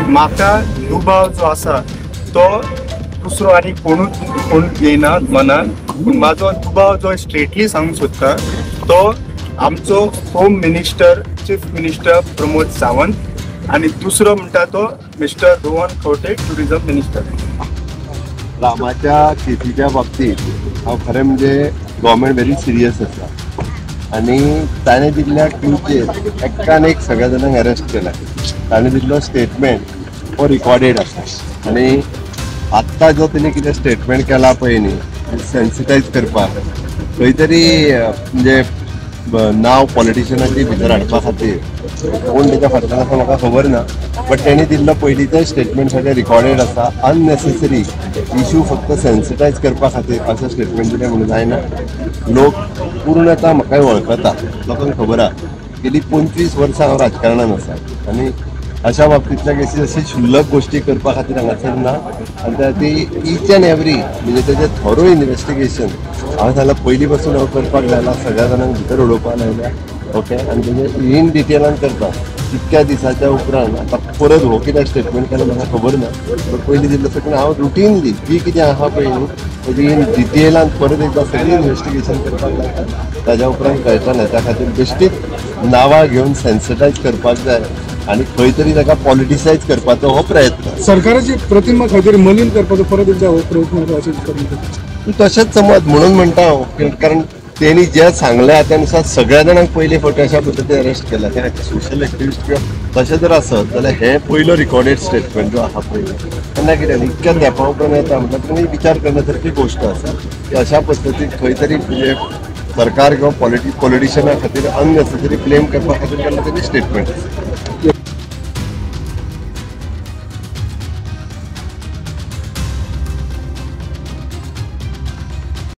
म्हाका दुबाव जो आसा तो दुसरो आनी कोण येना मनान. म्हाजो दुबाव जो स्ट्रेटली सांगूंक सोदता तो आमचो home minister chief minister Pramod Sawant आनी दुसरो म्हणटा तो mister Rohan Khaunte tourism minister. रामाच्या केसीच्या बाबतीत हांव खरें म्हणजे गव्हर्मेंट व्हेरी सिरियस आसा आनी ताणें दिल्ल्या क्यूचेर एकान एक सगळ्या जाणांक अरेस्ट केला. ताणें दिल्लो स्टेटमेंट हो रिकॉर्डेड आसा आनी आत्ता जो तेणी कितें स्टेटमेंट केला पळय न्ही सेन्सिटायज करपाक खंय तरी म्हणजे नांव पॉलिटिशनाची भितर हाडपा खातीर कोण तेच्या फाटल्यान आसा म्हाका खबर ना. बट तेणी दिल्लो पयलींचो स्टेटमेंट सगळें रिकॉर्डेड आसा. अननेसेसरी इशू फक्त सेन्सिटायज करपा खातीर अशें स्टेटमेंट दिलें म्हणून जायना. लोक पूर्णता म्हाकाय वळखता, लोकांक खबर आहा. गेली 25 वर्सां हांव राजकारणान आसा आनी अशा बाबतींतल्या केसी अशी क्षुल्लक गोश्टी करपा खातीर हांगासर ना. आनी ती ईच अँड एवरी म्हणजे तेजें थोरो इन्वेस्टिगेशन हांवें सांगलां पयलीं पासून हांव करपाक लायला, सगळ्या जाणांक भितर उडोवपाक लायल्या. ओके, आनी तेजें इन डिटेलान करता. इतक्या दिसाच्या उपरांत आतां परत हो कितें स्टेटमेंट केलो म्हाका खबर ना. बट पयलीं दिल्लो सगळें हांव रुटीनली जी कितें आहा पळय न्ही तेजी इन डिटेलान परत एकदां सगळी इन्वेस्टिगेशन करपाक लायता. ताज्या उपरांत कळटलें. त्या खातीर बेश्टीच नांवां घेवन सेन्सिटायज करपाक जाय आनी खंय तरी ताका पॉलिटिसायज करपाचो हो प्रयत्न. सरकाराची प्रतिमा खंय तरी मलीन करपाचो परत एकदा हो प्रयत्न अशें तशेंच समज म्हणून म्हणटा हांव, कारण तेणी जे सांगल्या त्या नुसार सगळ्या जाणांक पयले फावटी अशा पद्दतीन अरेस्ट केला. ते सोशल एक्टिविस्ट किंवा तशें जर आसत जाल्यार हे पयलो रिकॉर्डेड स्टेटमेंट जो आहा पळय तेन्ना कितें इतक्या तेंपा उपरांत येता म्हटल्यार तुमी विचार करण्यासारखी गोश्ट आसा की अशा पद्दतीन खंय तरी म्हणजे सरकार किंवा पॉलिटिशना खातीर अननेसेसरी ब्लेम करपा खातीर केल्लो तेणी स्टेटमेंट आसा.